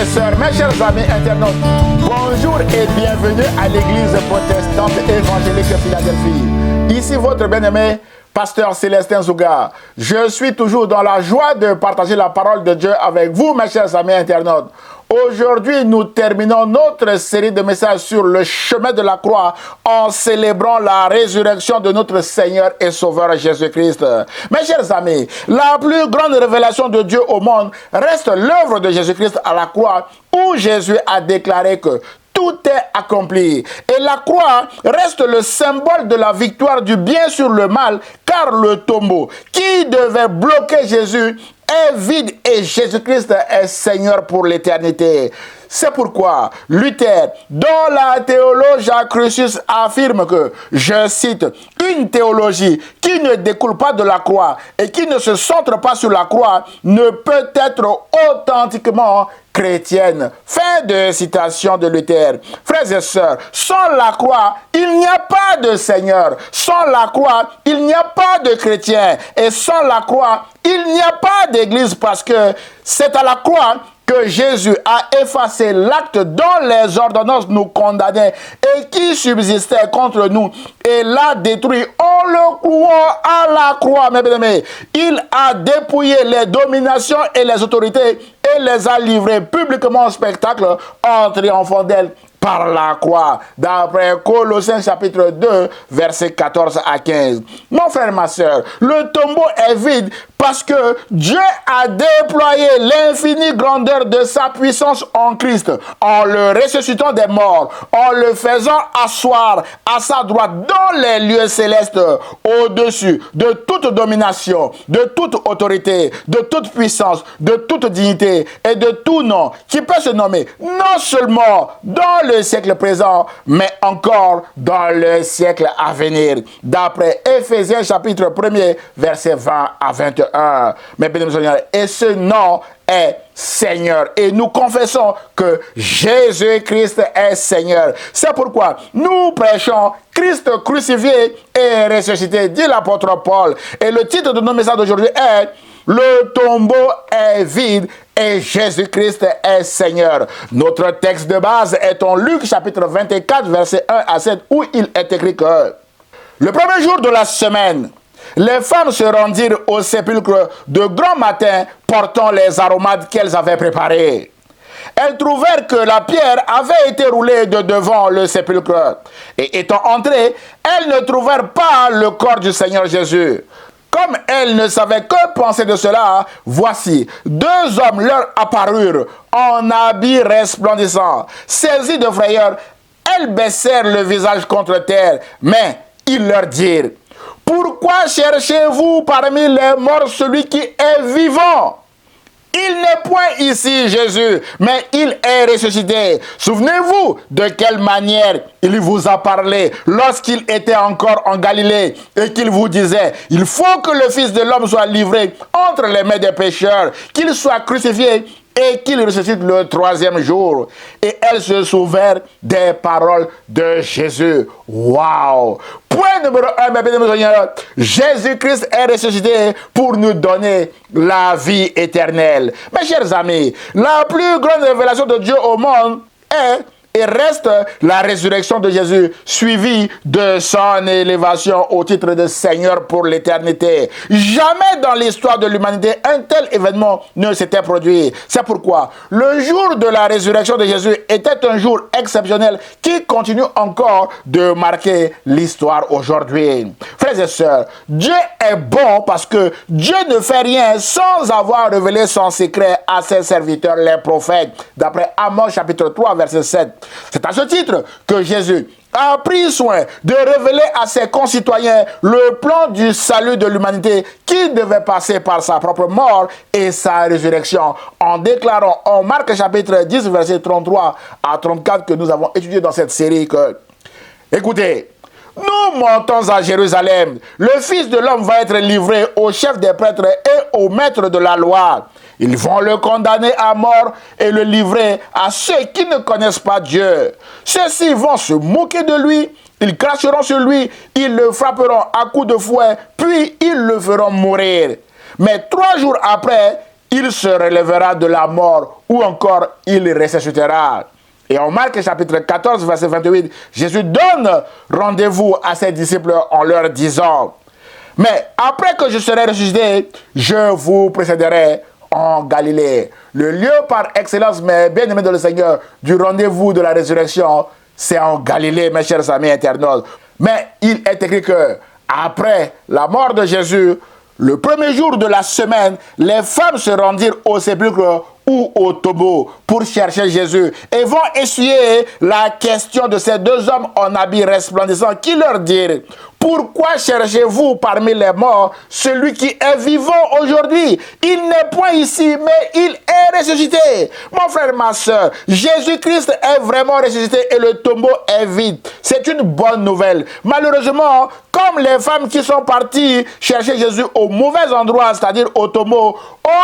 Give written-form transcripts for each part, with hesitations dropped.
sœurs, mes chers amis internautes, bonjour et bienvenue à l'église protestante évangélique Philadelphie. Ici votre bien-aimé, pasteur Célestin Zouga. Je suis toujours dans la joie de partager la parole de Dieu avec vous, mes chers amis internautes. Aujourd'hui, nous terminons notre série de messages sur le chemin de la croix en célébrant la résurrection de notre Seigneur et Sauveur Jésus-Christ. Mes chers amis, la plus grande révélation de Dieu au monde reste l'œuvre de Jésus-Christ à la croix où Jésus a déclaré que tout est accompli. Et la croix reste le symbole de la victoire du bien sur le mal, car le tombeau qui devait bloquer Jésus est vide et Jésus-Christ est Seigneur pour l'éternité. C'est pourquoi Luther, dans la Theologia Crucis, affirme que, je cite, une théologie qui ne découle pas de la croix et qui ne se centre pas sur la croix ne peut être authentiquement chrétienne. Fin de citation de Luther. Frères et sœurs, sans la croix, il n'y a pas de Seigneur. Sans la croix, il n'y a pas de chrétien. Et sans la croix, il n'y a pas d'église parce que c'est à la croix que Jésus a effacé l'acte dont les ordonnances nous condamnaient et qui subsistait contre nous et l'a détruit en le clouant à la croix, mes bien-aimés. Il a dépouillé les dominations et les autorités et les a livrées publiquement au spectacle en triomphant d'elles par la croix, d'après Colossiens chapitre 2, versets 14 à 15. Mon frère, ma soeur, le tombeau est vide parce que Dieu a déployé l'infinie grandeur de sa puissance en Christ, en le ressuscitant des morts, en le faisant asseoir à sa droite dans les lieux célestes, au-dessus de toute domination, de toute autorité, de toute puissance, de toute dignité et de tout nom qui peut se nommer non seulement dans le siècle présent, mais encore dans le siècle à venir. D'après Éphésiens chapitre 1er, versets 20 à 21. Mais bien aimés, et ce nom est Seigneur. Et nous confessons que Jésus-Christ est Seigneur. C'est pourquoi nous prêchons Christ crucifié et ressuscité, dit l'apôtre Paul. Et le titre de nos messages d'aujourd'hui est « Le tombeau est vide et Jésus-Christ est Seigneur ». Notre texte de base est en Luc chapitre 24, versets 1 à 7, où il est écrit que le premier jour de la semaine, les femmes se rendirent au sépulcre de grand matin, portant les aromates qu'elles avaient préparés. Elles trouvèrent que la pierre avait été roulée de devant le sépulcre. Et étant entrées, elles ne trouvèrent pas le corps du Seigneur Jésus. Comme elles ne savaient que penser de cela, voici, deux hommes leur apparurent en habits resplendissants. Saisies de frayeur, elles baissèrent le visage contre terre, mais ils leur dirent: pourquoi cherchez-vous parmi les morts celui qui est vivant? Il n'est point ici Jésus, mais il est ressuscité. Souvenez-vous de quelle manière il vous a parlé lorsqu'il était encore en Galilée et qu'il vous disait: il faut que le Fils de l'homme soit livré entre les mains des pécheurs, qu'il soit crucifié et qu'il ressuscite le troisième jour. Et elles se souvinrent des paroles de Jésus. Waouh! Point numéro 1, mes bien-aimés, Jésus-Christ est ressuscité pour nous donner la vie éternelle. Mes chers amis, la plus grande révélation de Dieu au monde est et reste la résurrection de Jésus, suivie de son élévation au titre de Seigneur pour l'éternité. Jamais dans l'histoire de l'humanité, un tel événement ne s'était produit. C'est pourquoi le jour de la résurrection de Jésus était un jour exceptionnel qui continue encore de marquer l'histoire aujourd'hui. Frères et sœurs, Dieu est bon parce que Dieu ne fait rien sans avoir révélé son secret à ses serviteurs, les prophètes. D'après Amos chapitre 3, verset 7. C'est à ce titre que Jésus a pris soin de révéler à ses concitoyens le plan du salut de l'humanité qui devait passer par sa propre mort et sa résurrection, en déclarant en Marc chapitre 10, verset 33 à 34 que nous avons étudié dans cette série que, écoutez, nous montons à Jérusalem, le Fils de l'homme va être livré au chef des prêtres et au maître de la loi. Ils vont le condamner à mort et le livrer à ceux qui ne connaissent pas Dieu. Ceux-ci vont se moquer de lui, ils cracheront sur lui, ils le frapperont à coups de fouet, puis ils le feront mourir. Mais 3 jours après, il il se relèvera de la mort ou encore il ressuscitera. Et en Marc chapitre 14, verset 28, Jésus donne rendez-vous à ses disciples en leur disant, « Mais après que je serai ressuscité, je vous précéderai en Galilée. » Le lieu par excellence, mes bien-aimés dans le Seigneur, du rendez-vous de la résurrection, c'est en Galilée, mes chers amis internautes. Mais il est écrit que, après la mort de Jésus, le premier jour de la semaine, les femmes se rendirent au sépulcre ou au tombeau pour chercher Jésus et vont essuyer la question de ces deux hommes en habits resplendissants qui leur dirent, « Pourquoi cherchez-vous parmi les morts celui qui est vivant aujourd'hui? Il n'est point ici, mais il est ressuscité. » Mon frère, ma soeur, Jésus-Christ est vraiment ressuscité et le tombeau est vide. C'est une bonne nouvelle. Malheureusement, comme les femmes qui sont parties chercher Jésus au mauvais endroit, c'est-à-dire au tombeau,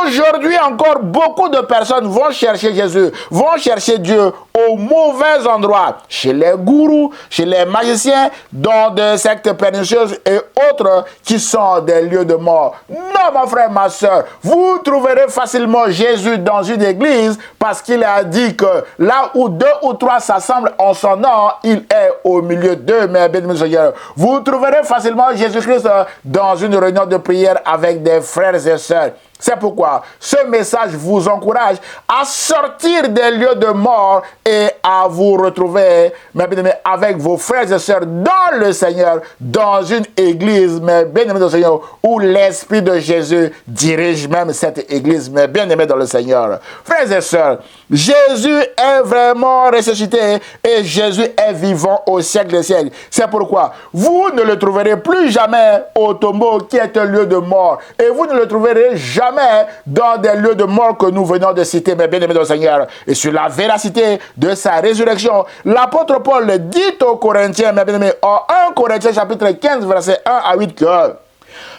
aujourd'hui encore, beaucoup de personnes vont chercher Jésus, vont chercher Dieu au mauvais endroit, chez les gourous, chez les magiciens, dans des sectes pernicieuses et autres qui sont des lieux de mort. Non, mon frère, ma soeur, vous trouverez facilement Jésus dans une église parce qu'il a dit que là où deux ou trois s'assemblent en son nom, il est au milieu d'eux, mes bien-aimés Seigneur. Vous trouverez facilement Jésus-Christ dans une réunion de prière avec des frères et sœurs. C'est pourquoi ce message vous encourage à sortir des lieux de mort et à vous retrouver, mes bien-aimés, avec vos frères et sœurs dans le Seigneur, dans une église, mes bien-aimés dans le Seigneur, où l'Esprit de Jésus dirige même cette église, mes bien-aimés dans le Seigneur. Frères et sœurs, Jésus est vraiment ressuscité et Jésus est vivant au siècle des siècles. C'est pourquoi vous ne le trouverez plus jamais au tombeau qui est un lieu de mort et vous ne le trouverez jamais dans des lieux de mort que nous venons de citer, mes bien-aimés dans le Seigneur. Et sur la véracité de sa résurrection, l'apôtre Paul dit aux Corinthiens, mes bien-aimés, en 1 Corinthiens chapitre 15, verset 1 à 8, que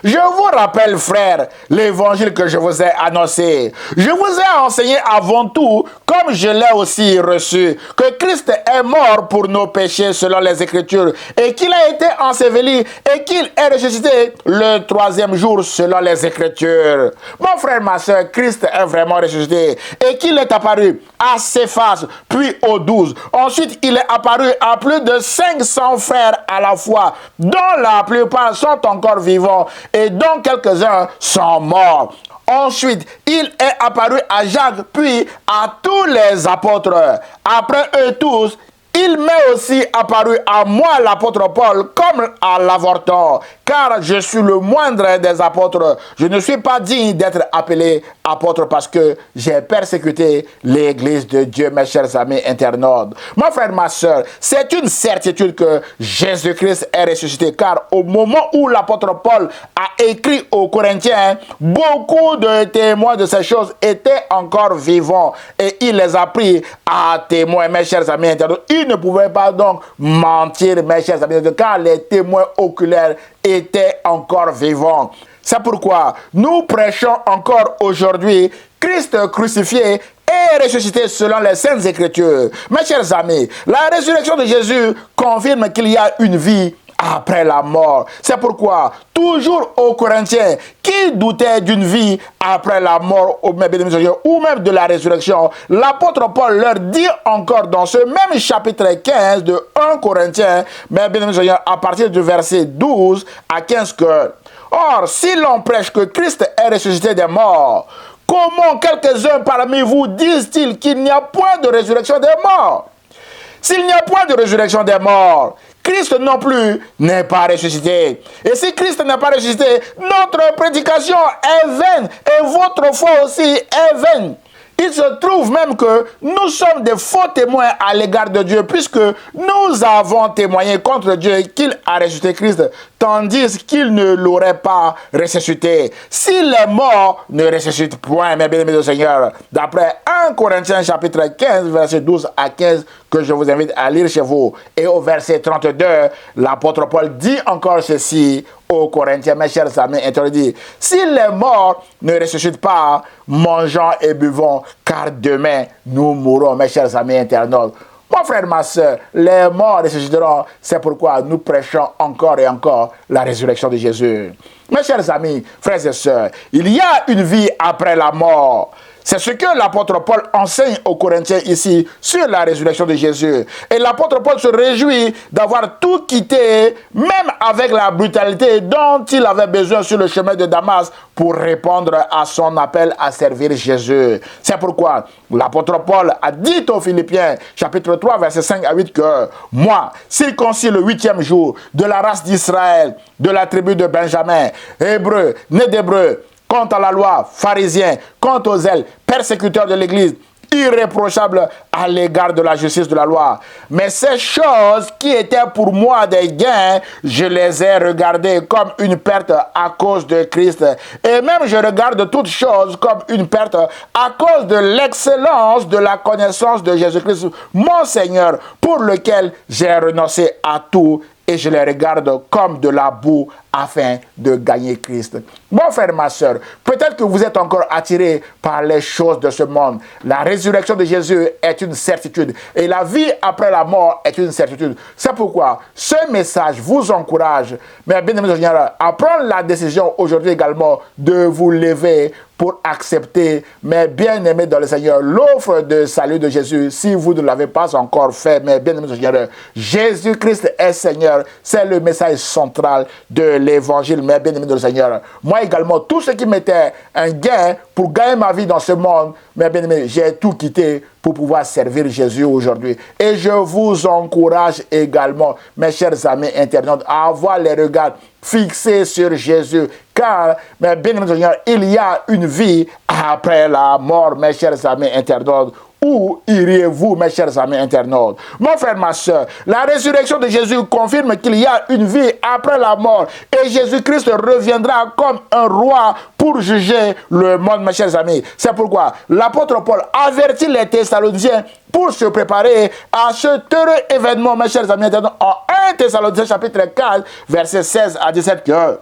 je vous rappelle, frères, l'évangile que je vous ai annoncé. Je vous ai enseigné avant tout, comme je l'ai aussi reçu, que Christ est mort pour nos péchés selon les Écritures, et qu'il a été enseveli, et qu'il est ressuscité le troisième jour selon les Écritures. Mon frère, ma soeur, Christ est vraiment ressuscité, et qu'il est apparu à Céphas, puis aux 12. Ensuite, il est apparu à plus de 500 frères à la fois, dont la plupart sont encore vivants, et dont quelques-uns sont morts. Ensuite, il est apparu à Jacques, puis à tous les apôtres. Après eux tous, il m'est aussi apparu à moi, l'apôtre Paul, comme à l'avorton, car je suis le moindre des apôtres. Je ne suis pas digne d'être appelé apôtre parce que j'ai persécuté l'église de Dieu, mes chers amis internautes. Mon frère, ma soeur, c'est une certitude que Jésus-Christ est ressuscité, car au moment où l'apôtre Paul a écrit aux Corinthiens, beaucoup de témoins de ces choses étaient encore vivants et il les a pris à témoin, mes chers amis internautes. Il ne pouvait pas donc mentir, mes chers amis, car les témoins oculaires étaient encore vivants. C'est pourquoi nous prêchons encore aujourd'hui Christ crucifié et ressuscité selon les Saintes Écritures. Mes chers amis, la résurrection de Jésus confirme qu'il y a une vie après la mort. C'est pourquoi, toujours aux Corinthiens, qui doutaient d'une vie après la mort ou même de la résurrection, l'apôtre Paul leur dit encore dans ce même chapitre 15 de 1 Corinthiens, à partir du verset 12 à 15 que, or, si l'on prêche que Christ est ressuscité des morts, comment quelques-uns parmi vous disent-ils qu'il n'y a point de résurrection des morts? S'il n'y a point de résurrection des morts, Christ non plus n'est pas ressuscité. Et si Christ n'est pas ressuscité, notre prédication est vaine et votre foi aussi est vaine. Il se trouve même que nous sommes des faux témoins à l'égard de Dieu, puisque nous avons témoigné contre Dieu qu'il a ressuscité Christ, tandis qu'il ne l'aurait pas ressuscité. Si les morts ne ressuscitent point, mes bien-aimés du Seigneur, d'après 1 Corinthiens chapitre 15, verset 12 à 15, que je vous invite à lire chez vous, et au verset 32, l'apôtre Paul dit encore ceci aux Corinthiens, mes chers amis, interdits. Si les morts ne ressuscitent pas, mangeons et buvons, car demain nous mourrons, mes chers amis internautes. Mon frère, ma soeur, les morts ressusciteront. C'est pourquoi nous prêchons encore et encore la résurrection de Jésus. Mes chers amis, frères et sœurs, il y a une vie après la mort. C'est ce que l'apôtre Paul enseigne aux Corinthiens ici sur la résurrection de Jésus. Et l'apôtre Paul se réjouit d'avoir tout quitté, même avec la brutalité dont il avait besoin sur le chemin de Damas pour répondre à son appel à servir Jésus. C'est pourquoi l'apôtre Paul a dit aux Philippiens, chapitre 3, versets 5 à 8, que moi, circoncis le 8e jour, de la race d'Israël, de la tribu de Benjamin, hébreu, né d'hébreu, quant à la loi, pharisien, quant aux zèles, persécuteurs de l'Église, irréprochable à l'égard de la justice de la loi. Mais ces choses qui étaient pour moi des gains, je les ai regardées comme une perte à cause de Christ. Et même je regarde toutes choses comme une perte à cause de l'excellence de la connaissance de Jésus-Christ, mon Seigneur, pour lequel j'ai renoncé à tout et je les regarde comme de la boue afin de gagner Christ. Mon frère, ma soeur, peut-être que vous êtes encore attiré par les choses de ce monde. La résurrection de Jésus est une certitude et la vie après la mort est une certitude. C'est pourquoi ce message vous encourage, mes bien-aimés Seigneur, à prendre la décision aujourd'hui également de vous lever pour accepter, mes bien-aimés dans le Seigneur, l'offre de salut de Jésus. Si vous ne l'avez pas encore fait, mes bien-aimés Seigneur, Jésus-Christ est Seigneur. C'est le message central de l'évangile, mes bien-aimés dans le Seigneur. Moi également, tout ce qui m'était un gain pour gagner ma vie dans ce monde, mes bien-aimés, j'ai tout quitté pour pouvoir servir Jésus aujourd'hui. Et je vous encourage également, mes chers amis internautes, à avoir les regards fixés sur Jésus. Car, mes bien-aimés Seigneur, il y a une vie après la mort, mes chers amis internautes. Où iriez-vous, mes chers amis internautes? Mon frère, ma soeur, la résurrection de Jésus confirme qu'il y a une vie après la mort et Jésus-Christ reviendra comme un roi pour juger le monde, mes chers amis. C'est pourquoi l'apôtre Paul avertit les Thessaloniciens pour se préparer à ce heureux événement, mes chers amis internautes, en 1 Thessaloniciens chapitre 4, versets 16 à 17, que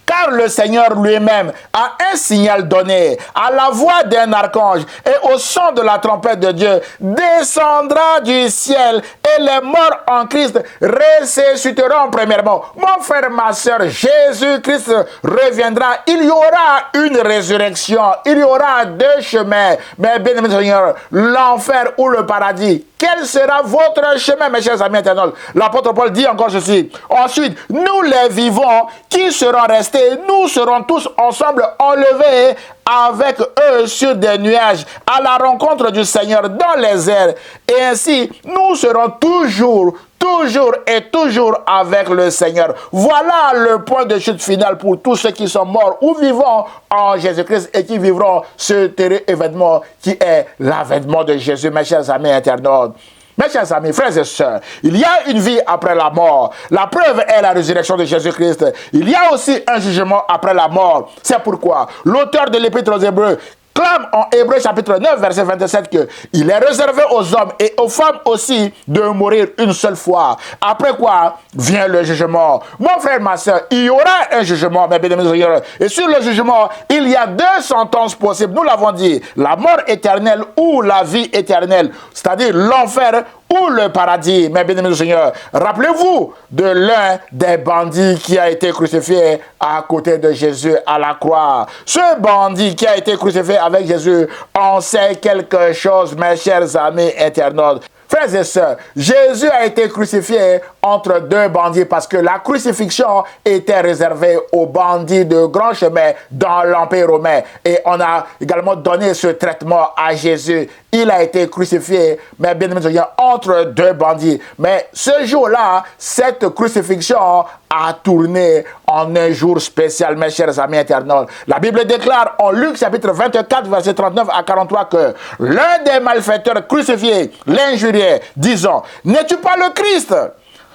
car le Seigneur lui-même a un signal donné à la voix d'un archange et au son de la trompette de Dieu descendra du ciel et les morts en Christ ressusciteront premièrement. Mon frère, ma soeur, Jésus-Christ reviendra. Il y aura une résurrection. Il y aura deux chemins. Mais bien aimé Seigneur, l'enfer ou le paradis. Quel sera votre chemin, mes chers amis internautes? L'apôtre Paul dit encore ceci. Ensuite, nous les vivants qui seront restés, nous serons tous ensemble enlevés avec eux sur des nuages à la rencontre du Seigneur dans les airs. Et ainsi, nous serons toujours avec le Seigneur. Voilà le point de chute final pour tous ceux qui sont morts ou vivants en Jésus-Christ et qui vivront ce terrible événement qui est l'avènement de Jésus, mes chers amis internautes. Mes chers amis, frères et sœurs, il y a une vie après la mort. La preuve est la résurrection de Jésus-Christ. Il y a aussi un jugement après la mort. C'est pourquoi l'auteur de l'Épître aux Hébreux clame en Hébreux chapitre 9 verset 27 que il est réservé aux hommes et aux femmes aussi de mourir une seule fois. Après quoi vient le jugement. Mon frère, ma soeur, il y aura un jugement, mes bien-aimés. Et sur le jugement, il y a deux sentences possibles. Nous l'avons dit, la mort éternelle ou la vie éternelle, c'est-à-dire l'enfer ou le paradis, mes bien-aimés Seigneur. Rappelez-vous de l'un des bandits qui a été crucifié à côté de Jésus à la croix. Ce bandit qui a été crucifié avec Jésus en sait quelque chose, mes chers amis internautes. Frères et sœurs, Jésus a été crucifié entre deux bandits parce que la crucifixion était réservée aux bandits de grand chemin dans l'Empire romain. Et on a également donné ce traitement à Jésus. Il a été crucifié, mais bien aimé, entre deux bandits. Mais ce jour-là, cette crucifixion a tourné en un jour spécial, mes chers amis internautes. La Bible déclare en Luc chapitre 24, verset 39 à 43 que l'un des malfaiteurs crucifiés l'injuriait, disant, « N'es-tu pas le Christ ?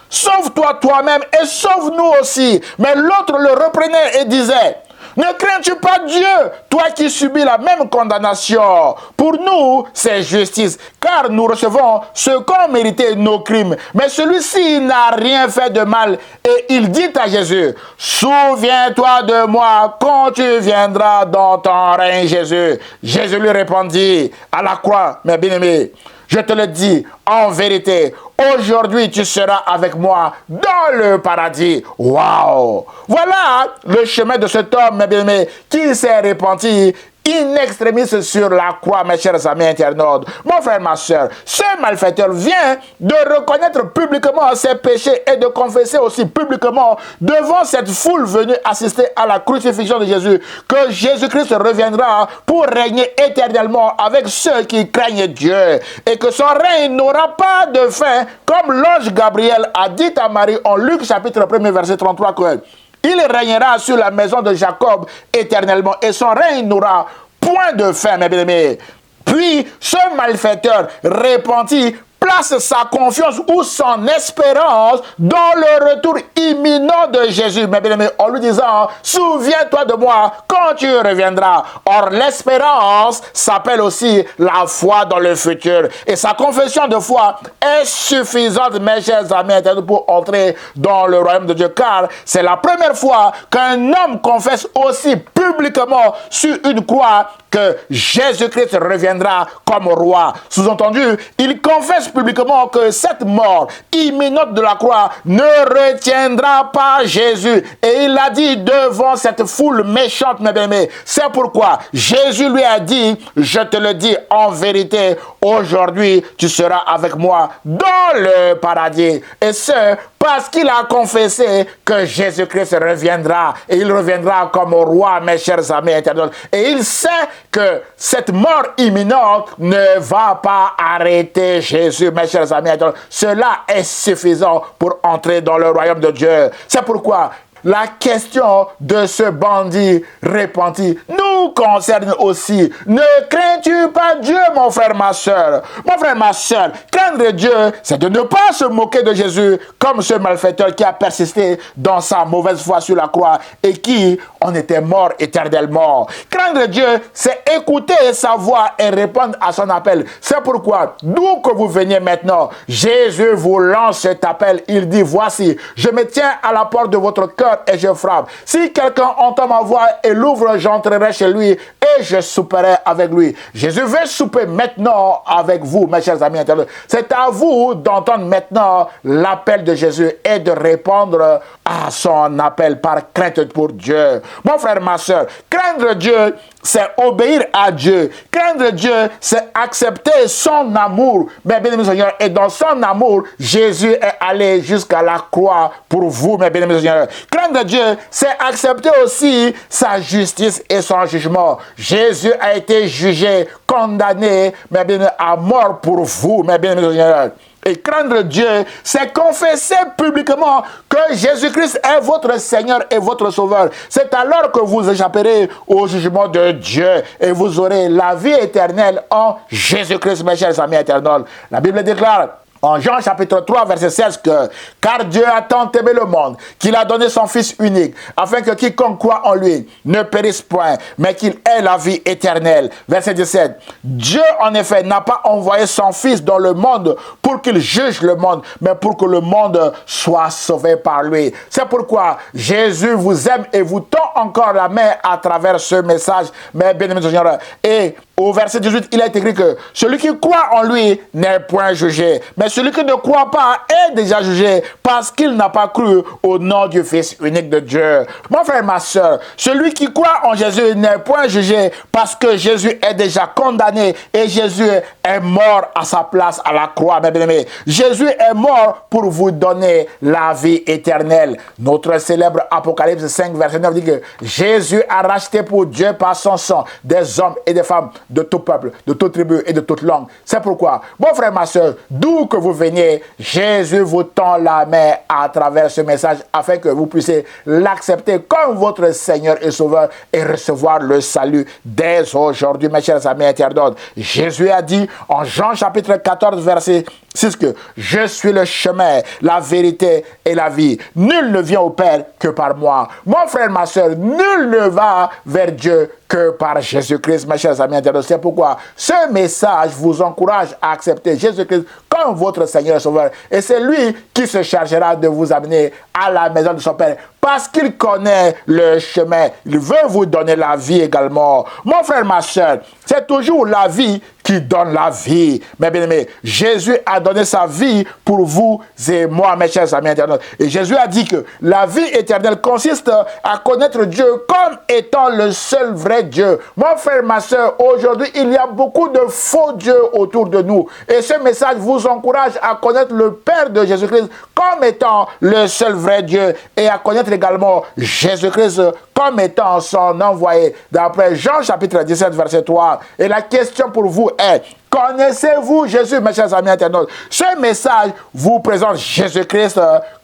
Sauve-toi toi-même et sauve-nous aussi. » Mais l'autre le reprenait et disait, « Ne crains-tu pas Dieu, toi qui subis la même condamnation? Pour nous, c'est justice, car nous recevons ce qu'ont mérité nos crimes. Mais celui-ci n'a rien fait de mal. » Et il dit à Jésus, « Souviens-toi de moi quand tu viendras dans ton règne, Jésus. » Jésus lui répondit, à la croix, mes bien-aimés, je te le dis en vérité, aujourd'hui tu seras avec moi dans le paradis. Waouh! Voilà le chemin de cet homme, mes bien-aimés, qui s'est repenti in extremis sur la croix, mes chers amis internautes. Mon frère, ma soeur, ce malfaiteur vient de reconnaître publiquement ses péchés et de confesser aussi publiquement devant cette foule venue assister à la crucifixion de Jésus que Jésus-Christ reviendra pour régner éternellement avec ceux qui craignent Dieu et que son règne n'aura pas de fin, comme l'ange Gabriel a dit à Marie en Luc chapitre 1 verset 33 que il régnera sur la maison de Jacob éternellement et son règne n'aura point de fin, mes bien-aimés. Puis, ce malfaiteur repenti place sa confiance ou son espérance dans le retour imminent de Jésus, mes bien-aimés, en lui disant, souviens-toi de moi quand tu reviendras. Or, l'espérance s'appelle aussi la foi dans le futur. Et sa confession de foi est suffisante, mes chers amis, pour entrer dans le royaume de Dieu, car c'est la première fois qu'un homme confesse aussi publiquement sur une croix que Jésus-Christ reviendra comme roi. Sous-entendu, il confesse publiquement que cette mort imminente de la croix ne retiendra pas Jésus. Et il l'a dit devant cette foule méchante, mes bien-aimés. C'est pourquoi Jésus lui a dit, je te le dis en vérité, aujourd'hui tu seras avec moi dans le paradis. Et ce, parce qu'il a confessé que Jésus-Christ reviendra. Et il reviendra comme roi, mes chers amis internautes. Et il sait que cette mort imminente ne va pas arrêter Jésus, mes chers amis internautes. Cela est suffisant pour entrer dans le royaume de Dieu. C'est pourquoi la question de ce bandit repenti nous concerne aussi. Ne crains-tu pas Dieu, mon frère, ma soeur? Mon frère, ma soeur, craindre Dieu, c'est de ne pas se moquer de Jésus comme ce malfaiteur qui a persisté dans sa mauvaise foi sur la croix et qui en était mort éternellement. Craindre Dieu, c'est écouter sa voix et répondre à son appel. C'est pourquoi, d'où que vous veniez maintenant, Jésus vous lance cet appel. Il dit, voici, je me tiens à la porte de votre cœur et je frappe. Si quelqu'un entend ma voix et l'ouvre, j'entrerai chez lui et je souperai avec lui. Jésus veut souper maintenant avec vous, mes chers amis internautes. C'est à vous d'entendre maintenant l'appel de Jésus et de répondre à son appel par crainte pour Dieu. Mon frère, ma soeur, craindre Dieu, c'est obéir à Dieu. Craindre Dieu, c'est accepter son amour. Mes bien-aimés Seigneur, et dans son amour, Jésus est allé jusqu'à la croix pour vous, mes bien-aimés Seigneur. Craindre Dieu, c'est accepter aussi sa justice et son jugement. Jésus a été jugé, condamné, mes bien-aimés, à mort pour vous, mes bien-aimés Seigneur. Et craindre Dieu, c'est confesser publiquement que Jésus-Christ est votre Seigneur et votre Sauveur. C'est alors que vous échapperez au jugement de Dieu et vous aurez la vie éternelle en Jésus-Christ, mes chers amis éternels. La Bible déclare en Jean chapitre 3 verset 16 que « Car Dieu a tant aimé le monde qu'il a donné son Fils unique, afin que quiconque croit en lui ne périsse point, mais qu'il ait la vie éternelle. » Verset 17. Dieu en effet n'a pas envoyé son Fils dans le monde pour qu'il juge le monde, mais pour que le monde soit sauvé par lui. C'est pourquoi Jésus vous aime et vous tend encore la main à travers ce message, mes bien-aimés Seigneur. Et au verset 18, il est écrit que celui qui croit en lui n'est point jugé, mais celui qui ne croit pas est déjà jugé parce qu'il n'a pas cru au nom du Fils unique de Dieu. Mon frère, ma soeur, celui qui croit en Jésus n'est point jugé parce que Jésus est déjà condamné et Jésus est mort à sa place à la croix, mes bien-aimés. Jésus est mort pour vous donner la vie éternelle. Notre célèbre Apocalypse 5, verset 9 dit que Jésus a racheté pour Dieu par son sang des hommes et des femmes de tout peuple, de toute tribu et de toute langue. C'est pourquoi, mon frère, ma soeur, d'où que vous veniez, Jésus vous tend la main à travers ce message afin que vous puissiez l'accepter comme votre Seigneur et Sauveur et recevoir le salut dès aujourd'hui, mes chers amis internautes. Jésus a dit en Jean chapitre 14, verset 6 que je suis le chemin, la vérité et la vie. Nul ne vient au Père que par moi. Mon frère, ma soeur, nul ne va vers Dieu que par Jésus-Christ, mes chers amis internautes. C'est pourquoi ce message vous encourage à accepter Jésus-Christ comme votre Seigneur et Sauveur. Et c'est lui qui se chargera de vous amener à la maison de son Père. Parce qu'il connaît le chemin. Il veut vous donner la vie également. Mon frère, ma soeur, c'est toujours la vie qui donne la vie. Mes bien-aimés, Jésus a donné sa vie pour vous et moi, mes chers amis internautes. Et Jésus a dit que la vie éternelle consiste à connaître Dieu comme étant le seul vrai Dieu. Mon frère, ma soeur, aujourd'hui, il y a beaucoup de faux dieux autour de nous. Et ce message vous encourage à connaître le Père de Jésus-Christ comme étant le seul vrai Dieu et à connaître également Jésus-Christ comme étant son envoyé. D'après Jean chapitre 17, verset 3. Et la question pour vous est, connaissez-vous Jésus, mes chers amis internautes? Ce message vous présente Jésus-Christ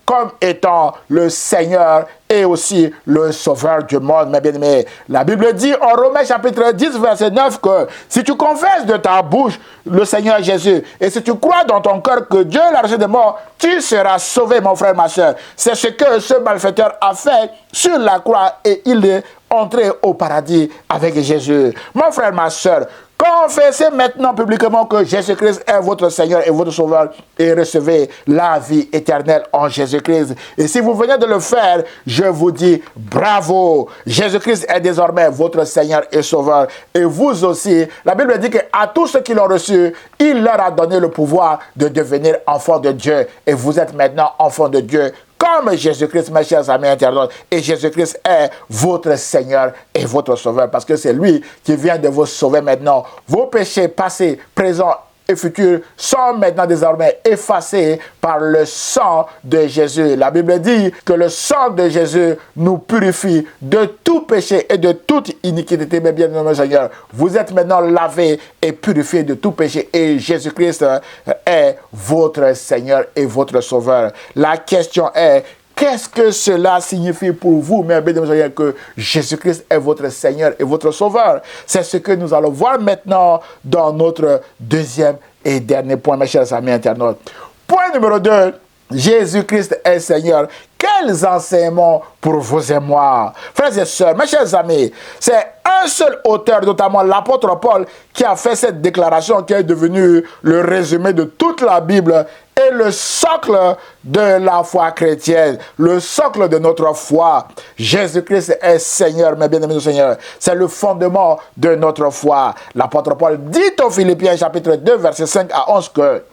comme étant le Seigneur et aussi le Sauveur du monde, mes bien-aimés. La Bible dit en Romains chapitre 10, verset 9 que si tu confesses de ta bouche le Seigneur Jésus et si tu crois dans ton cœur que Dieu l'a relevé des morts, tu seras sauvé, mon frère, ma soeur. C'est ce que ce malfaiteur a fait sur la croix et il est entré au paradis avec Jésus. Mon frère, ma soeur, confessez maintenant publiquement que Jésus-Christ est votre Seigneur et votre Sauveur et recevez la vie éternelle en Jésus-Christ. Et si vous venez de le faire, je vous dis bravo. Jésus-Christ est désormais votre Seigneur et Sauveur. Et vous aussi, la Bible dit qu'à tous ceux qui l'ont reçu, il leur a donné le pouvoir de devenir enfants de Dieu. Et vous êtes maintenant enfants de Dieu comme Jésus-Christ, mes chers amis internautes. Et Jésus-Christ est votre Seigneur et votre Sauveur, parce que c'est lui qui vient de vous sauver maintenant. Vos péchés passés, présents et futurs sont maintenant désormais effacés par le sang de Jésus. La Bible dit que le sang de Jésus nous purifie de tout péché et de toute iniquité. Mais bien aimé Seigneur, vous êtes maintenant lavés et purifiés de tout péché et Jésus-Christ est votre Seigneur et votre Sauveur. La question est, qu'est-ce que cela signifie pour vous, mes bien-aimés Seigneur, que Jésus-Christ est votre Seigneur et votre Sauveur? C'est ce que nous allons voir maintenant dans notre deuxième et dernier point, mes chers amis internautes. Point numéro 2, Jésus-Christ est Seigneur. Quels enseignements pour vous et moi? Frères et sœurs, mes chers amis, c'est un seul auteur, notamment l'apôtre Paul, qui a fait cette déclaration qui est devenue le résumé de toute la Bible et le socle de la foi chrétienne, le socle de notre foi. Jésus-Christ est Seigneur, mes bien-aimés Seigneur. C'est le fondement de notre foi. L'apôtre Paul dit aux Philippiens, chapitre 2, versets 5 à 11 que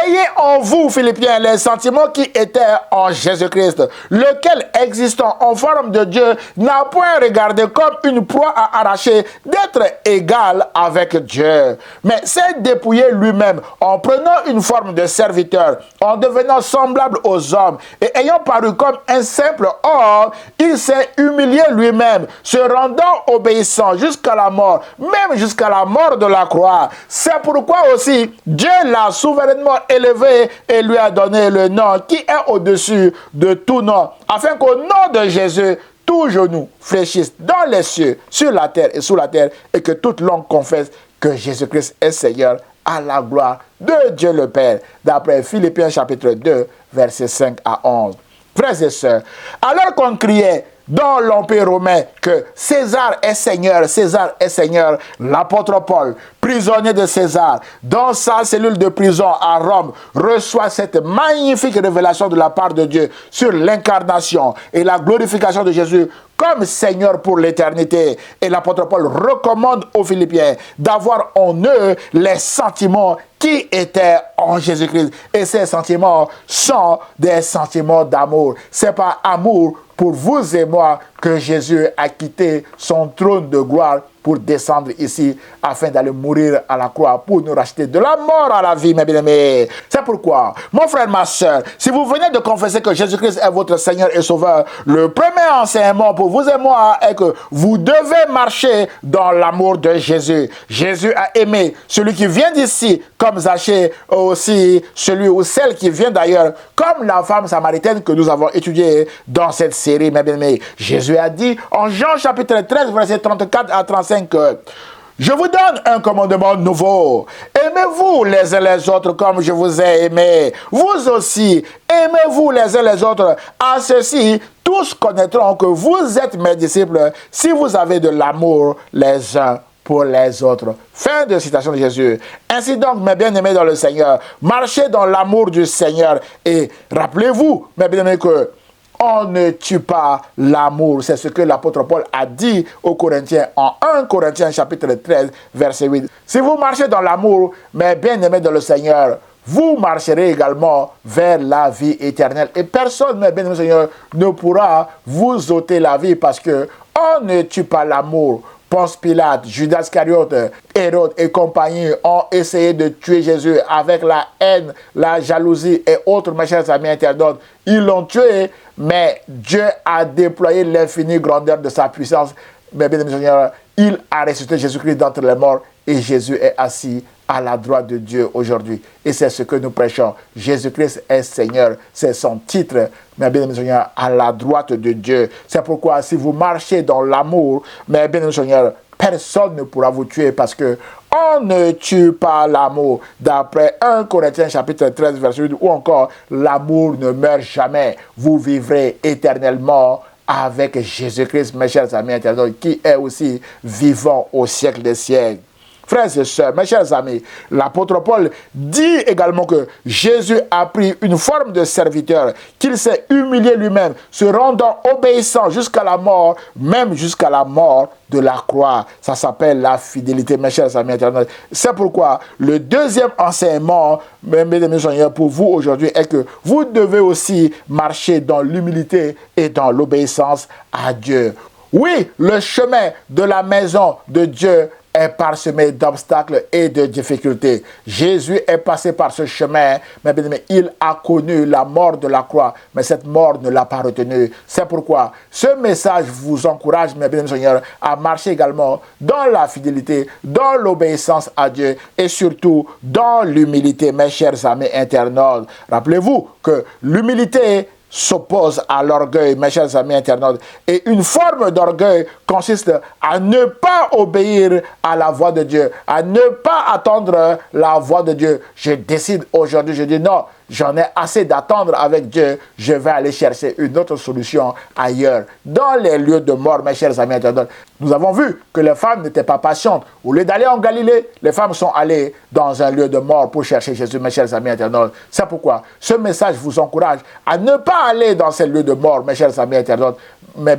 ayez en vous, Philippiens, les sentiments qui étaient en Jésus-Christ, lequel, existant en forme de Dieu, n'a point regardé comme une proie à arracher d'être égal avec Dieu, mais s'est dépouillé lui-même en prenant une forme de serviteur, en devenant semblable aux hommes, et ayant paru comme un simple homme, il s'est humilié lui-même, se rendant obéissant jusqu'à la mort, même jusqu'à la mort de la croix. C'est pourquoi aussi Dieu l'a souverainement élevé et lui a donné le nom qui est au-dessus de tout nom, afin qu'au nom de Jésus, tout genou fléchisse dans les cieux, sur la terre et sous la terre, et que toute langue confesse que Jésus-Christ est Seigneur, à la gloire de Dieu le Père. D'après Philippiens chapitre 2, versets 5 à 11. Frères et sœurs, alors qu'on criait dans l'Empire romain que César est Seigneur, l'apôtre Paul, prisonnier de César, dans sa cellule de prison à Rome, reçoit cette magnifique révélation de la part de Dieu sur l'incarnation et la glorification de Jésus comme Seigneur pour l'éternité. Et l'apôtre Paul recommande aux Philippiens d'avoir en eux les sentiments qui étaient en Jésus-Christ. Et ces sentiments sont des sentiments d'amour. C'est par amour pour vous et moi que Jésus a quitté son trône de gloire pour descendre ici afin d'aller mourir à la croix pour nous racheter de la mort à la vie, mes bien-aimés. C'est pourquoi, mon frère, ma soeur, si vous venez de confesser que Jésus-Christ est votre Seigneur et Sauveur, le premier enseignement pour vous et moi est que vous devez marcher dans l'amour de Jésus. Jésus a aimé celui qui vient d'ici, comme Zachée, aussi celui ou celle qui vient d'ailleurs, comme la femme samaritaine que nous avons étudiée dans cette série, mes bien-aimés. Jésus a dit en Jean chapitre 13, verset 34 à 35, que je vous donne un commandement nouveau. Aimez-vous les uns les autres comme je vous ai aimé. Vous aussi, aimez-vous les uns les autres. À ceci, tous connaîtront que vous êtes mes disciples si vous avez de l'amour les uns pour les autres. Fin de citation de Jésus. Ainsi donc, mes bien-aimés dans le Seigneur, marchez dans l'amour du Seigneur et rappelez-vous, mes bien-aimés, que on ne tue pas l'amour. C'est ce que l'apôtre Paul a dit aux Corinthiens en 1 Corinthiens chapitre 13, verset 8. Si vous marchez dans l'amour, mes bien-aimés dans le Seigneur, vous marcherez également vers la vie éternelle. Et personne, mes bien-aimés Seigneur, ne pourra vous ôter la vie parce que on ne tue pas l'amour. Ponce Pilate, Judas Iscariote, Hérode et compagnie ont essayé de tuer Jésus avec la haine, la jalousie et autres, mes chers amis internautes. Ils l'ont tué, mais Dieu a déployé l'infinie grandeur de sa puissance. Mais bien aimés Seigneur, il a ressuscité Jésus-Christ d'entre les morts et Jésus est assis à la droite de Dieu aujourd'hui. Et c'est ce que nous prêchons. Jésus-Christ est Seigneur. C'est son titre, mes bien-aimés Seigneur, à la droite de Dieu. C'est pourquoi si vous marchez dans l'amour, mes bien-aimés Seigneur, personne ne pourra vous tuer parce que on ne tue pas l'amour. D'après 1 Corinthiens chapitre 13, verset 8, ou encore, l'amour ne meurt jamais. Vous vivrez éternellement avec Jésus-Christ, mes chers amis internautes, qui est aussi vivant au siècle des siècles. Frères et sœurs, mes chers amis, l'apôtre Paul dit également que Jésus a pris une forme de serviteur, qu'il s'est humilié lui-même, se rendant obéissant jusqu'à la mort, même jusqu'à la mort de la croix. Ça s'appelle la fidélité, mes chers amis internautes. C'est pourquoi le deuxième enseignement, mesdames et messieurs, pour vous aujourd'hui est que vous devez aussi marcher dans l'humilité et dans l'obéissance à Dieu. Oui, le chemin de la maison de Dieu est parsemé d'obstacles et de difficultés. Jésus est passé par ce chemin, mais bien aimé, il a connu la mort de la croix, mais cette mort ne l'a pas retenu. C'est pourquoi ce message vous encourage, mes bien Seigneur, à marcher également dans la fidélité, dans l'obéissance à Dieu et surtout dans l'humilité, mes chers amis internautes. Rappelez-vous que l'humilité s'oppose à l'orgueil, mes chers amis internautes. Et une forme d'orgueil consiste à ne pas obéir à la voix de Dieu, à ne pas attendre la voix de Dieu. Je décide aujourd'hui, je dis non, j'en ai assez d'attendre avec Dieu, je vais aller chercher une autre solution ailleurs. Dans les lieux de mort, mes chers amis internautes, nous avons vu que les femmes n'étaient pas patientes. Au lieu d'aller en Galilée, les femmes sont allées dans un lieu de mort pour chercher Jésus, mes chers amis internautes. C'est pourquoi ce message vous encourage à ne pas aller dans ces lieux de mort, mes chers amis internautes, mais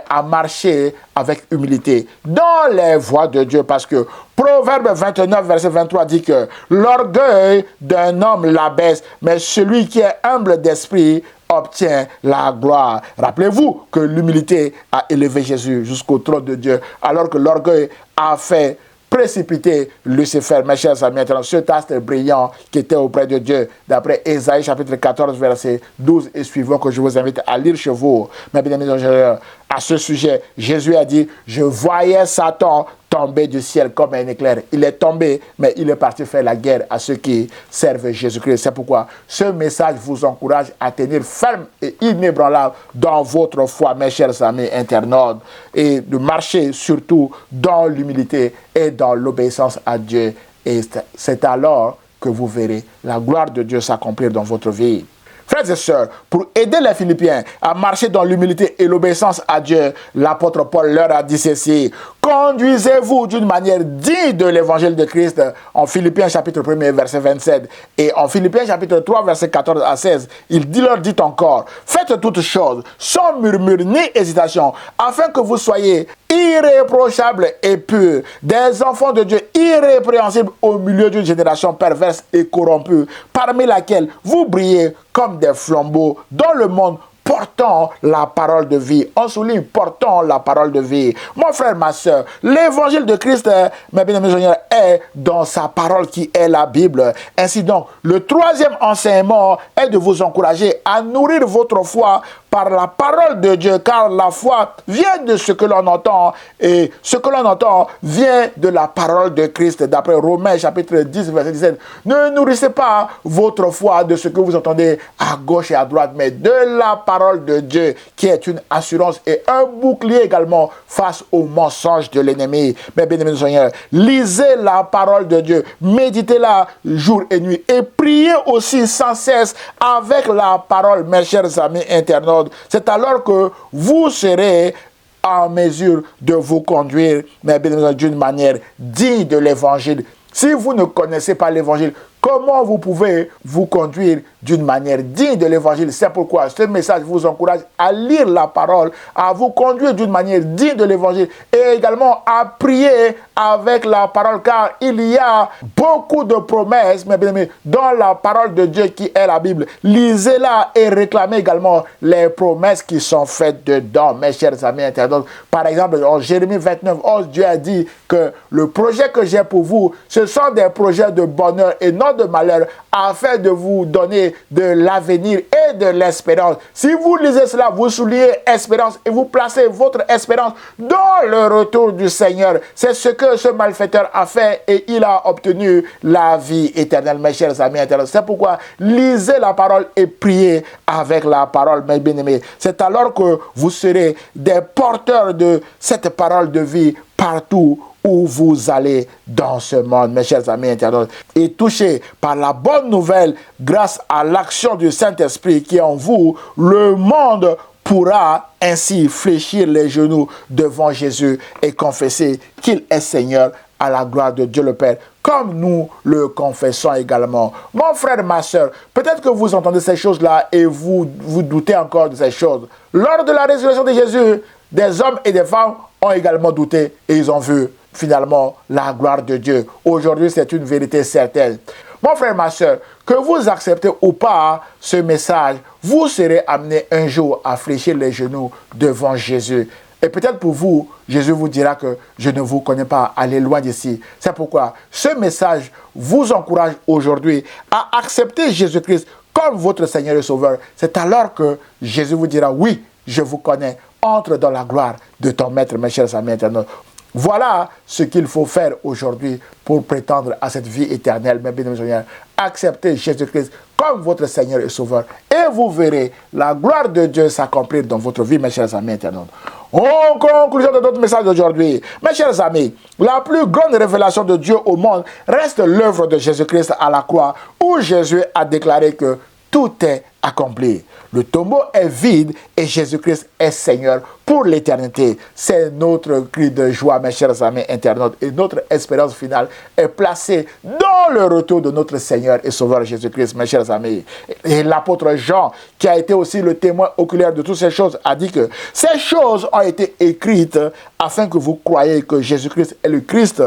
à marcher avec humilité dans les voies de Dieu, parce que Proverbe 29, verset 23 dit que l'orgueil d'un homme l'abaisse, mais celui qui est humble d'esprit obtient la gloire. Rappelez-vous que l'humilité a élevé Jésus jusqu'au trône de Dieu, alors que l'orgueil a fait précipiter Lucifer, mes chers amis, cet astre brillant qui était auprès de Dieu, d'après Ésaïe chapitre 14, verset 12 et suivant, que je vous invite à lire chez vous. Mes bien-aimés, à ce sujet, Jésus a dit, je voyais Satan tomber du ciel comme un éclair. Il est tombé, mais il est parti faire la guerre à ceux qui servent Jésus-Christ. C'est pourquoi ce message vous encourage à tenir ferme et inébranlable dans votre foi, mes chers amis internautes, et de marcher surtout dans l'humilité et dans l'obéissance à Dieu. Et c'est alors que vous verrez la gloire de Dieu s'accomplir dans votre vie. Frères et sœurs, pour aider les Philippiens à marcher dans l'humilité et l'obéissance à Dieu, l'apôtre Paul leur a dit ceci: conduisez-vous d'une manière digne de l'évangile de Christ, en Philippiens chapitre 1 verset 27 et en Philippiens chapitre 3 verset 14 à 16. Leur dit encore: faites toutes choses sans murmure ni hésitation, afin que vous soyez irréprochables et purs, des enfants de Dieu irrépréhensibles au milieu d'une génération perverse et corrompue, parmi laquelle vous brillez comme des flambeaux dans le monde, portant la parole de vie. On souligne, portant la parole de vie. Mon frère, ma soeur, l'évangile de Christ, mes bien-aimés Seigneur, est dans sa parole qui est la Bible. Ainsi donc, le troisième enseignement est de vous encourager à nourrir votre foi par la parole de Dieu, car la foi vient de ce que l'on entend, et ce que l'on entend vient de la parole de Christ, d'après Romains chapitre 10, verset 17. Ne nourrissez pas votre foi de ce que vous entendez à gauche et à droite, mais de la parole de Dieu, qui est une assurance et un bouclier également face aux mensonges de l'ennemi. Mais bien aimés Seigneur, lisez la parole de Dieu, méditez-la jour et nuit, et priez aussi sans cesse avec la parole, mes chers amis internautes. C'est alors que vous serez en mesure de vous conduire, mais d'une manière digne de l'évangile Si vous ne connaissez pas l'évangile, comment vous pouvez vous conduire d'une manière digne de l'évangile? C'est pourquoi ce message vous encourage à lire la parole, à vous conduire d'une manière digne de l'évangile et également à prier avec la parole, car il y a beaucoup de promesses, mes bien-aimés, dans la parole de Dieu qui est la Bible. Lisez-la et réclamez également les promesses qui sont faites dedans, mes chers amis internautes. Par exemple, en Jérémie 29, 11, Dieu a dit que le projet que j'ai pour vous, ce sont des projets de bonheur et non de malheur, afin de vous donner de l'avenir et de l'espérance. Si vous lisez cela, vous soulignez espérance et vous placez votre espérance dans le retour du Seigneur. C'est ce que ce malfaiteur a fait et il a obtenu la vie éternelle, mes chers amis internautes. C'est pourquoi lisez la parole et priez avec la parole, mes bien-aimés. C'est alors que vous serez des porteurs de cette parole de vie partout où vous allez dans ce monde, mes chers amis internautes, et touchés par la bonne nouvelle grâce à l'action du Saint-Esprit qui est en vous, le monde pourra ainsi fléchir les genoux devant Jésus et confesser qu'il est Seigneur à la gloire de Dieu le Père, comme nous le confessons également. Mon frère, ma soeur, peut-être que vous entendez ces choses-là et vous doutez encore de ces choses. Lors de la résurrection de Jésus, des hommes et des femmes ont également douté et ils ont vu finalement la gloire de Dieu. Aujourd'hui, c'est une vérité certaine. Mon frère, ma soeur, que vous acceptez ou pas ce message, vous serez amené un jour à fléchir les genoux devant Jésus. Et peut-être pour vous, Jésus vous dira que je ne vous connais pas, allez loin d'ici. C'est pourquoi ce message vous encourage aujourd'hui à accepter Jésus-Christ comme votre Seigneur et Sauveur. C'est alors que Jésus vous dira, oui, je vous connais, entre dans la gloire de ton Maître, mes chers amis internautes. Voilà ce qu'il faut faire aujourd'hui pour prétendre à cette vie éternelle, mes bien-aimés. Acceptez Jésus-Christ comme votre Seigneur et Sauveur et vous verrez la gloire de Dieu s'accomplir dans votre vie, mes chers amis internautes. En conclusion de notre message d'aujourd'hui, mes chers amis, la plus grande révélation de Dieu au monde reste l'œuvre de Jésus-Christ à la croix, où Jésus a déclaré que tout est accompli. Le tombeau est vide et Jésus-Christ est Seigneur pour l'éternité. C'est notre cri de joie, mes chers amis internautes, et notre espérance finale est placée dans le retour de notre Seigneur et Sauveur Jésus-Christ, mes chers amis. Et l'apôtre Jean, qui a été aussi le témoin oculaire de toutes ces choses, a dit que ces choses ont été écrites afin que vous croyiez que Jésus-Christ est le Christ,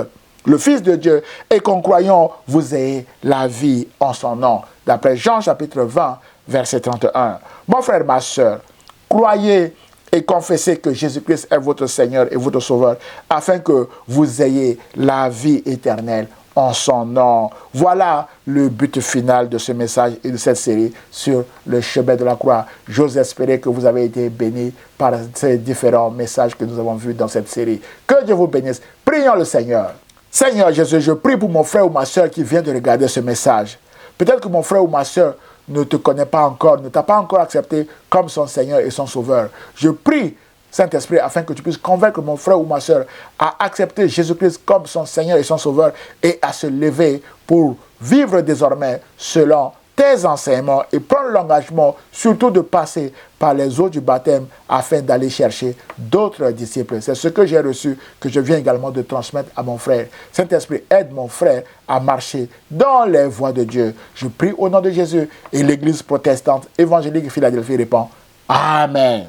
le Fils de Dieu, et qu'en croyant, vous ayez la vie en son nom. D'après Jean chapitre 20, verset 31. Mon frère, ma soeur, croyez et confessez que Jésus-Christ est votre Seigneur et votre Sauveur, afin que vous ayez la vie éternelle en son nom. Voilà le but final de ce message et de cette série sur le chemin de la croix. J'ose espérer que vous avez été bénis par ces différents messages que nous avons vus dans cette série. Que Dieu vous bénisse. Prions le Seigneur. Seigneur Jésus, je prie pour mon frère ou ma soeur qui vient de regarder ce message. Peut-être que mon frère ou ma soeur ne te connaît pas encore, ne t'a pas encore accepté comme son Seigneur et son Sauveur. Je prie, Saint-Esprit, afin que tu puisses convaincre mon frère ou ma soeur à accepter Jésus-Christ comme son Seigneur et son Sauveur et à se lever pour vivre désormais selon tes enseignements et prendre l'engagement surtout de passer par les eaux du baptême afin d'aller chercher d'autres disciples. C'est ce que j'ai reçu, que je viens également de transmettre à mon frère. Saint-Esprit, aide mon frère à marcher dans les voies de Dieu. Je prie au nom de Jésus et l'Église protestante évangélique de Philadelphie répond Amen.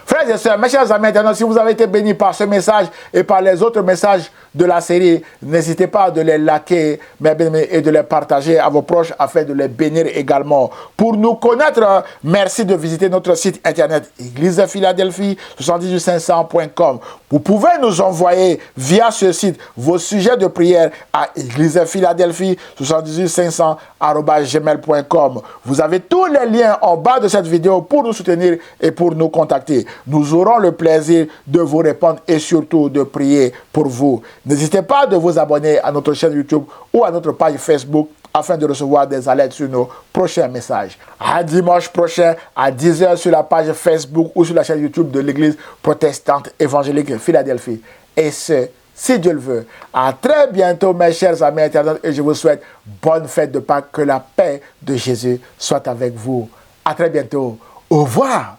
Frères et sœurs, mes chers amis internautes, si vous avez été bénis par ce message et par les autres messages de la série, n'hésitez pas de les liker et de les partager à vos proches afin de les bénir également. Pour nous connaître, merci de visiter notre site internet Église de Philadelphie 78500.com. Vous pouvez nous envoyer via ce site vos sujets de prière à Église de Philadelphie 78500@gmail.com. Vous avez tous les liens en bas de cette vidéo pour nous soutenir et pour nous contacter. Nous aurons le plaisir de vous répondre et surtout de prier pour vous. N'hésitez pas de vous abonner à notre chaîne YouTube ou à notre page Facebook afin de recevoir des alertes sur nos prochains messages. À dimanche prochain à 10h sur la page Facebook ou sur la chaîne YouTube de l'Église protestante évangélique Philadelphie. Et ce, si Dieu le veut. À très bientôt, mes chers amis internautes, et je vous souhaite bonne fête de Pâques. Que la paix de Jésus soit avec vous. À très bientôt. Au revoir.